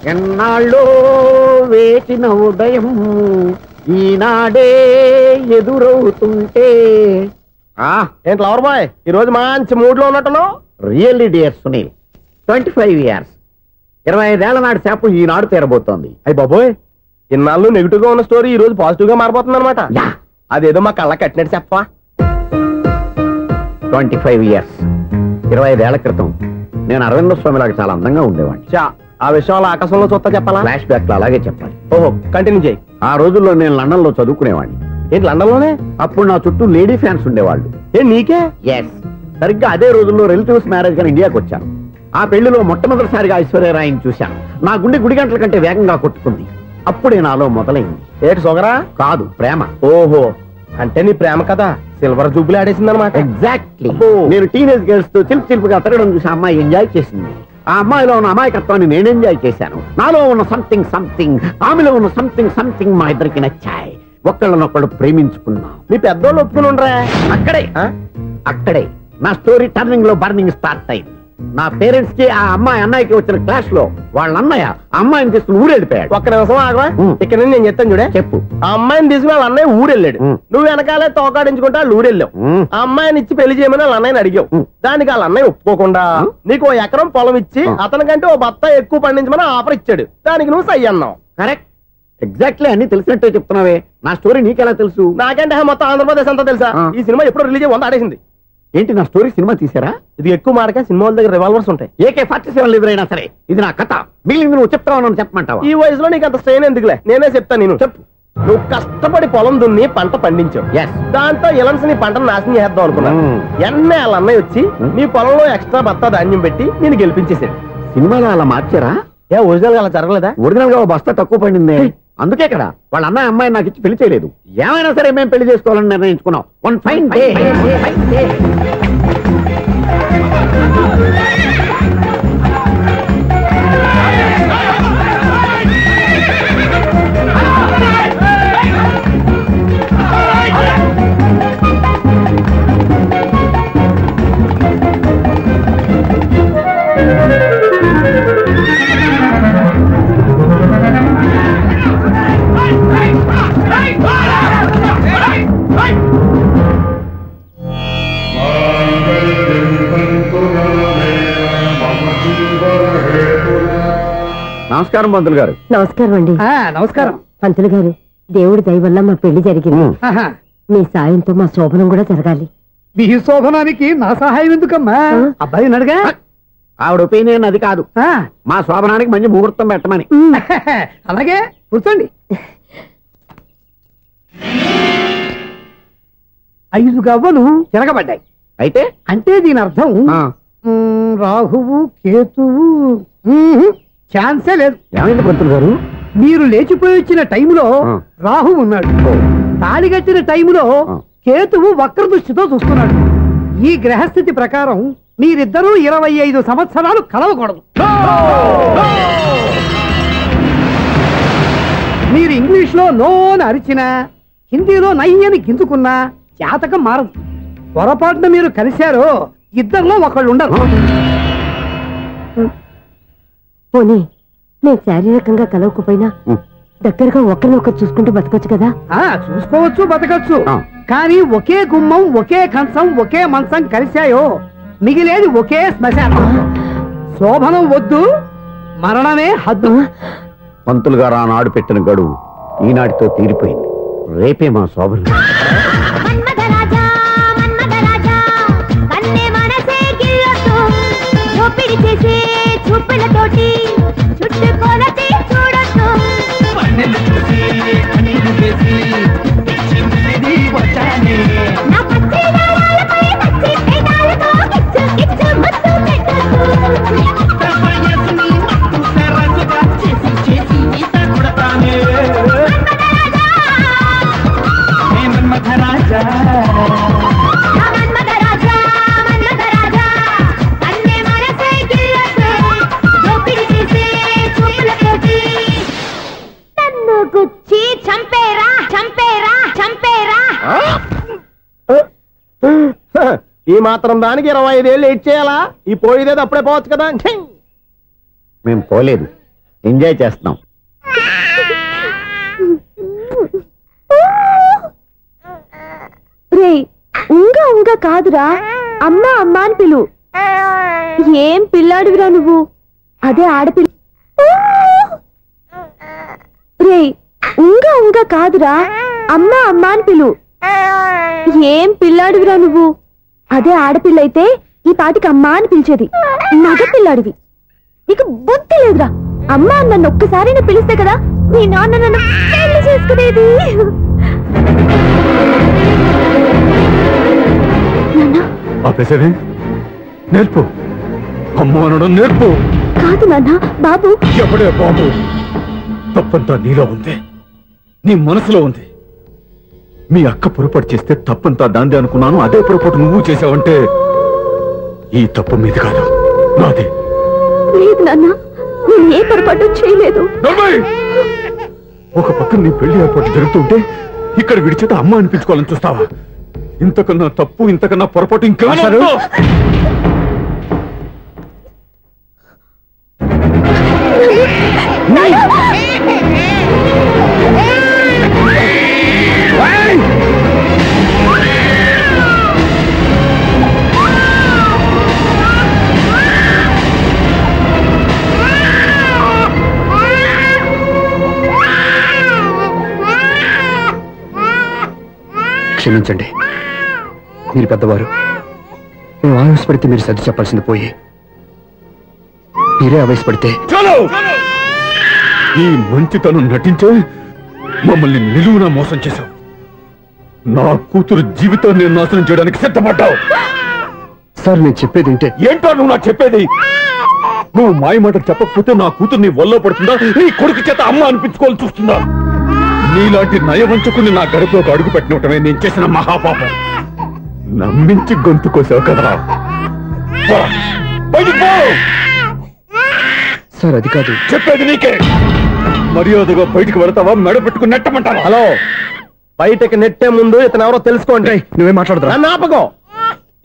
ఎన్నాళ్ళో వేచిన ఉదయం ఈనాడే ఎదురవుతుంటే. ఏంటి లవర్ బాయ్, ఈ రోజు మంచి మూడ్ లో ఉన్నట్టున్నావు? రియల్లీ డియర్ సునీల్, 25 years, 25 ఏళ్ల నాటి శాపం ఈనాడు తీరబోతోంది. అయ్యి బాబోయ్, ఇన్నాళ్ళు నెగిటివ్ గా ఉన్న స్టోరీ ఈ రోజు పాజిటివ్ గా మారిపోతుంది అనమాట. అదేదో మా కళ్ళ కట్టినట్టు చెప్పా. 25 years, 25 ఏళ్ల క్రితం నేను అరవింద స్వామిలాగా చాలా అందంగా ఉండేవాడిని. ఆ విషయంలో ఆకాశంలో చూస్తా చెప్పాలా? ఫ్లాష్ బ్యాక్ లో అలాగే చెప్పాలి. ఓహో, కంటిన్యూ చేయి. ఆ రోజుల్లో నేను లండన్ లో చదువుకునేవాడిని. ఏంటి లండన్ లోనే? అప్పుడు నా చుట్టూ లేడీ ఫ్యాన్స్ ఉండేవాళ్ళు. నీకే? ఎస్, సరిగ్గా అదే రోజుల్లో రిలేటివ్స్ మ్యారేజ్ గా ఇండియాకి వచ్చాను. ఆ పెళ్లిలో మొట్టమొదటిసారిగా ఐశ్వర్యరాయని చూశాను. నా గుండె గుడి గంటల కంటే వేగంగా కొట్టుకుంది. అప్పుడే నాలో మొదలైంది. ఏటి సొగరా? కాదు, ప్రేమ. ఓహో, అంటే నీ ప్రేమ కదా సిల్వర్ జూబ్లీ ఆడేసింది అనమాట. ఎగ్జాక్ట్లీ. నేను టీనేజ్ గర్ల్స్ తో చిలుపుగా తిరగడం చూసి అమ్మాయి ఎంజాయ్ చేసింది. ఆ అమ్మాయిలో ఉన్న అమాయకత్వాన్ని నేను ఎంజాయ్ చేశాను. నాలో ఉన్న సంథింగ్, ఆమెలో ఉన్న సంథింగ్ మా ఇద్దరికి నచ్చాయి. ఒక్కళ్ళనొక్కడు ప్రేమించుకున్నాం. మీ పెద్దోళ్ళు ఒప్పుకుని ఉండరా? అక్కడే నా స్టోరీ టర్నింగ్ లో బర్నింగ్ స్టార్ట్ అయింది. నా పేరెంట్స్ కి ఆ అమ్మాయి అన్నయ్యకి వచ్చిన క్లాష్ లో వాళ్ళ అన్నయ్య ఆ అమ్మాయిని తీసుకుని ఊరెళ్ళిపోయాడు. ఒక్క నిమిషం ఆగవా, ఇక్కడ నుంచి నేను చెప్తాను చూడే. చెప్పు. ఆ అమ్మాయిని తీసుకుని వాళ్ళ అన్నయ్య ఊరెళ్ళాడు. నువ్వు వెనకాలే తోకాడించుకుంటే వాళ్ళు ఊరెళ్ళావు. ఆ అమ్మాయిని ఇచ్చి పెళ్లి చేయమని వాళ్ళ అన్నయ్యని అడిగావు. దానికి వాళ్ళ అన్నయ్య ఒప్పుకోకుండా నీకు 1 ఎకరం పొలం ఇచ్చి అతనికంటే ఓ బత్త ఎక్కువ పండించమని ఆఫర్ ఇచ్చాడు. దానికి నువ్వు సై అన్నావు. కరెక్ట్, ఎగ్జాక్ట్లీ అన్ని తెలిసినట్టే చెప్తున్నావే. నా స్టోరీ నీకెలా తెలుసు? నాకంటే మొత్తం ఆంధ్రప్రదేశ్ అంతా తెలుసా. ఈ సినిమా ఎప్పుడు రిలీజ్ అయ్యి 100 ఆడేసింది. ఏంటి, నా స్టోరీ సినిమా తీసారా? ఇది ఎక్కువ మాటగా సినిమా వాళ్ళ దగ్గర రివాల్వర్స్ ఉంటాయి. AK-47 ఎదురైనా సరే ఇది నా కథ. మిగిలింది నువ్వు చెప్తావు, చెప్పమంటావా? ఈ వయసులో నీకు అంత స్ట్రెయిన్ ఎందుకులే, నేనే చెప్తాను. నేను చెప్పు. నువ్వు కష్టపడి పొలం దున్ని పంట పండించావు. దాంతో ఇలన్స్ నీ పంటను నాశనం చేద్దాం అనుకున్నాను. ఎన్నే వాళ్ళ అన్నయ్య వచ్చి నీ పొలంలో ఎక్స్ట్రా బత్తా ధాన్యం పెట్టి నేను గెలిపించేసాడు. సినిమాలో అలా మార్చారా? ఒరిజినల్ గా అలా జరగలేదా? ఒరిజినల్ గా బస్తా తక్కువ పడింది. అందుకే కదా వాళ్ళ అన్నయ్య అమ్మాయి నాకు ఇచ్చి పెళ్లి చేయలేదు. ఏమైనా సరే మేము పెళ్లి చేసుకోవాలని నిర్ణయించుకున్నాం. One fine day. నమస్కారం పంతులు గారు. నమస్కారం అండి. నమస్కారం పంతులు గారు. దేవుడి దయ వల్ల మా పెళ్లి జరిగింది. మీ సాయంతో మా శోభనం కూడా జరగాలి. మీ శోభనానికి నా సహాయం ఎందుకమ్మా? అబ్బాయి అడగా. ఆవిడ ఒపీనియన్ అది కాదు. మా శోభనానికి మంచి ముహూర్తం పెట్టమని. అలాగే కూర్చోండి. 5 గవ్వలు తిరగబడ్డాయి. అయితే అంటే దీని అర్థం రాహువు కేతువు ఛాన్సే లేదు. ఏమైంది పంతులు గారు? మీరు లేచిపోయి వచ్చిన టైంలో రాహు ఉన్నాడు. తాళి కట్టిన టైంలో కేతువు వక్ర దృష్టితో చూస్తున్నాడు. ఈ గ్రహస్థితి ప్రకారం మీరిద్దరూ 25 సంవత్సరాలు కలవకూడదు. మీరు ఇంగ్లీష్ లో నో అని అరిచినా, హిందీలో నయ్యని గింజుకున్నా జాతకం మారదు. పొరపాటున మీరు కలిశారో ఇద్దరిలో ఒకళ్ళు ఉండరు. పోనీ నేను శారీరకంగా కలవకపోయినా దగ్గరగా ఒకరినొకరు చూసుకుంటూ బతకొచ్చు కదా? చూసుకోవచ్చు, బతకచ్చు. కానీ ఒకే గుమ్మం, ఒకే కంచం, ఒకే మంచం కలిశాయో మిగిలేది ఒకే శ్మశానం. శోభనం వద్దు, మరణమే హద్దు. పంతులు గారు ఆనాడు పెట్టిన గడువు ఈనాటితో తీరిపోయింది. రేపే మా శోభనం. ఈ మాత్రం దానికి 25 ఏళ్ళు ఏడ్ చేయాలా? ఈ పోయేదేది అప్పుడే పోవచ్చు కదా. మేము పోలేదు, ఎంజాయ్ చేస్తున్నాం. రే ఉంగా ఉంగా కాదురా, అమ్మా అమ్మా అని పిలు. ఏం పిల్లాడివిరా నువ్వు, అదే ఆడపిల్ల. రే ఉంగా ఉంగా కాదురా, అమ్మా అమ్మా అని పిలు. ఏం పిల్లాడివిరా నువ్వు, అదే ఆడపిల్ల అయితే ఈ పాటికి అమ్మా అని పిలిచేది. మగ పిల్లాడివి, నీకు బుద్ధి లేదురా. అమ్మా నన్ను ఒక్కసారైనా పిలిస్తే కదా మీ నాన్న నన్ను పెళ్లి చేసుకునేది. నేర్పు, అమ్మ అనడం నేర్పు. కాదు నాన్న, బాబు. ఎప్పుడే బాబు, తప్పంతా నీలో ఉంది, నీ మనసులో ఉంది. మీ అక్క పొరపాటు చేస్తే తప్పంతా దాందే అనుకున్నాను. అదే పొరపాటు నువ్వు చేసావంటే ఈ తప్పు మీది కాదు, నాది. లేదు నాన్న, నేను ఏ పొరపాటు చేయలేదు. ఒక పక్కన నీ పెళ్లి ఏర్పాటు జరుగుతుంటే ఇక్కడ విడిచేత అమ్మ అనిపించుకోవాలని చూస్తావా? ఇంతకన్నా తప్పు, ఇంతకన్నా పొరపాటు ఇంకేమన్నా? క్షమించండి, మీరు పెద్దవారు. మేము ఆవేశపడితే మీరు సర్ది చెప్పాల్సింది పోయి మీరే ఆవేశపడితే. ఈ మంచితనం నటించే మమ్మల్ని నిలువునా మోసం చేశావు. నా కూతురు జీవితాన్ని నాశనం చేయడానికి సిద్ధపడ్డావు. సార్ నేను చెప్పేది ఏంటో నువ్వు నాకు చెప్పేది? నువ్వు మాయ మాట చెప్పకపోతే నా కూతురు నీ వల్ల పడుతుందా, నీ కొడుకు చేత అమ్మ అనిపించుకోవాలని చూస్తుందా? నీలాంటి నయవంచుకుని నా గడపలోకి అడుగు పెట్టినటమే నేను చేసిన మహాపాపం. నమ్మించి గొంతు కోసావు కదా. సార్ అది కాదు చెప్పేది, నీకే. మర్యాదగా బయటికి వెళతావా, మెడ పెట్టుకుని నెట్టమంటావా? హలో, బయటకి నెట్టే ముందు ఇతను ఎవరో తెలుసుకోండి. నువ్వే మాట్లాడదా? నన్ను ఆపకో.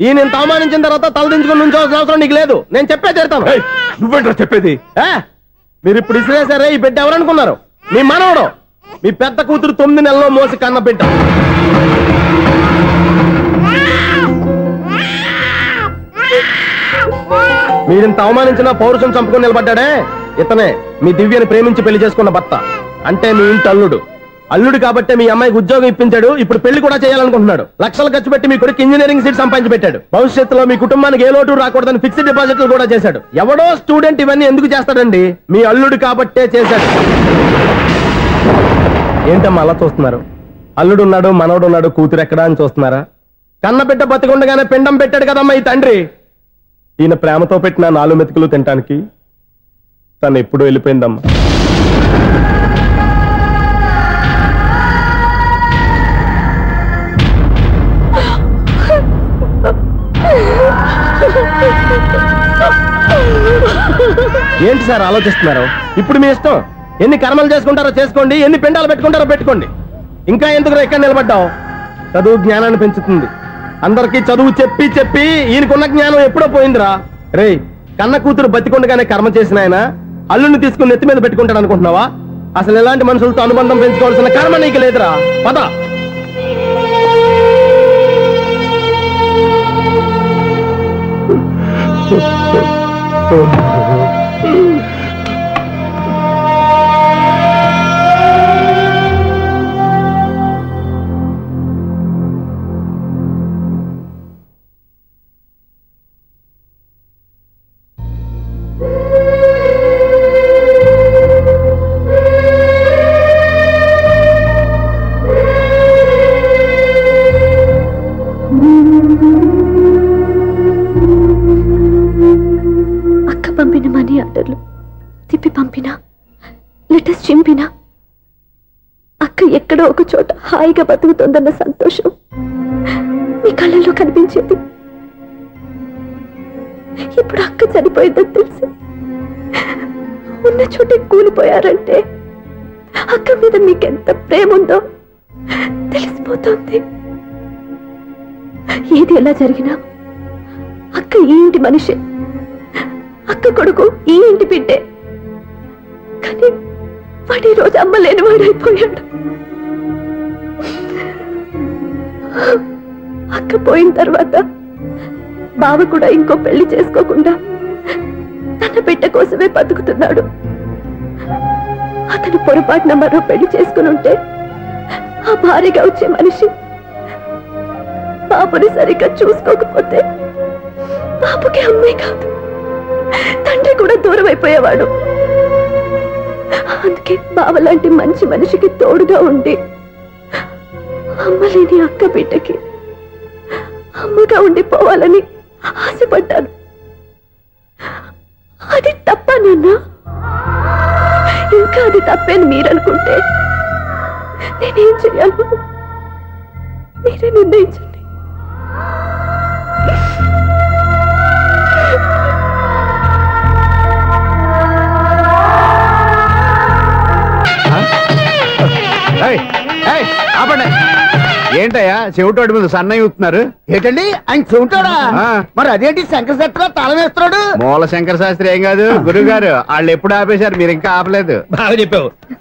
ఈ నేను అవమానించిన తర్వాత తలదించుకుని నుంచోవాల్సిన అవసరం నీకు లేదు. నేను చెప్పే తీరుతాను. నువ్వేంట్రా చెప్పేది? మీరు ఇప్పుడు ఇసిరేసారే, ఈ బిడ్డ ఎవరనుకున్నారు? మీ మనవడు, మీ పెద్ద కూతురు 9 నెలల్లో మోసి కన్న బిడ్డ. మీరింత అవమానించిన పౌరుషం చంపుకొని నిలబడ్డాడే ఇతనే మీ దివ్యని ప్రేమించి పెళ్లి చేసుకున్న భర్త. అంటే మీ ఇంటి అల్లుడు. అల్లుడు కాబట్టే మీ అమ్మాయికి ఉద్యోగం ఇప్పించాడు. ఇప్పుడు పెళ్లి కూడా చేయాలనుకుంటున్నాడు. లక్షలు ఖర్చు పెట్టి మీ కొడుకు ఇంజనీరింగ్ సీట్ సంపాదించి పెట్టాడు. భవిష్యత్తులో మీ కుటుంబానికి ఏ లోటు రాకూడదని ఫిక్స్డ్ డిపాజిట్లు కూడా చేశాడు. ఎవడో స్టూడెంట్ ఇవన్నీ ఎందుకు చేస్తాడండి? మీ అల్లుడు కాబట్టే చేశాడు. ఏంటమ్మా అలా చూస్తున్నారు? అల్లుడున్నాడు, మనవడున్నాడు, కూతురు ఎక్కడా అని చూస్తున్నారా? కన్నబిడ్డ బతికుండగానే పిండం పెట్టాడు కదమ్మా ఈ తండ్రి. ఈయన ప్రేమతో పెట్టిన 4 మెతుకులు తినటానికి తను ఎప్పుడు వెళ్ళిపోయిందమ్మా. ఏంటి సార్ ఆలోచిస్తున్నారు? ఇప్పుడు మీ ఇష్టం. ఎన్ని కర్మలు చేసుకుంటారో చేసుకోండి, ఎన్ని పిండాలు పెట్టుకుంటారో పెట్టుకోండి. ఇంకా ఎందుకు ఎక్కడ నిలబడ్డావు? చదువు జ్ఞానాన్ని పెంచుతుంది. అందరికీ చదువు చెప్పి చెప్పి ఈయనకున్న జ్ఞానం ఎప్పుడో పోయిందిరా. రే, కన్న కూతురు బతికుండగానే కర్మ చేసిన ఆయన అల్లుని తీసుకుని నెత్తి మీద పెట్టుకుంటాడు అనుకుంటున్నావా? అసలు ఎలాంటి మనుషులతో అనుబంధం పెంచుకోవాల్సిన కర్మ నీకు లేదురా. పద. పంపిన మనీ ఆర్డర్లు తిప్పి పంపినా, లెటర్స్ చింపినా అక్క ఎక్కడో ఒక చోట హాయిగా బతుకుతోందన్న సంతోషం మీ కళ్ళల్లో కనిపించేది. ఇప్పుడు అక్క చనిపోయిందని తెలిసి ఉన్న చోటే కూలిపోయారంటే అక్క మీద మీకెంత ప్రేమ ఉందో తెలిసిపోతుంది. ఏది ఎలా జరిగినా అక్క ఈ ఇంటి మనిషి, అక్క కొడుకు ఈ ఇంటి బిడ్డే. కానీ వాడు ఈ రోజు అమ్మ లేనివాడైపోయాడు. అక్క పోయిన తర్వాత బావ కూడా ఇంకో పెళ్లి చేసుకోకుండా తన బిడ్డ కోసమే బతుకుతున్నాడు. అతను పొరపాటున మరో పెళ్లి చేసుకుని ఉంటే ఆ భార్యగా వచ్చే మనిషి బాబుని సరిగ్గా చూసుకోకపోతే బాబుకి అమ్మే కాదు తండ్రి కూడా దూరం అయిపోయేవాడు. అందుకే బావ లాంటి మంచి మనిషికి తోడుగా ఉండి అమ్మ లేని అక్క బిడ్డకి అమ్మగా ఉండిపోవాలని ఆశపడ్డాను. అది తప్ప నాన్న? ఇంకా అది తప్పేని మీరనుకుంటే నేనేం చేయాలో మీరే నిర్ణయించండి. ఏంటయ్యా చెవిటోడి మీద సన్నయ్య అవుతున్నారు? ఏంటండి ఆయన చెబుతాడా? మరి అదేంటి శంకర శాస్త్రి తాళం వేస్తున్నాడు? మూల శంకర శాస్త్రి ఏం కాదు గురువు గారు, వాళ్ళు ఎప్పుడు ఆపేశారు, మీరు ఇంకా ఆపలేదు. బాగా చెప్పావు.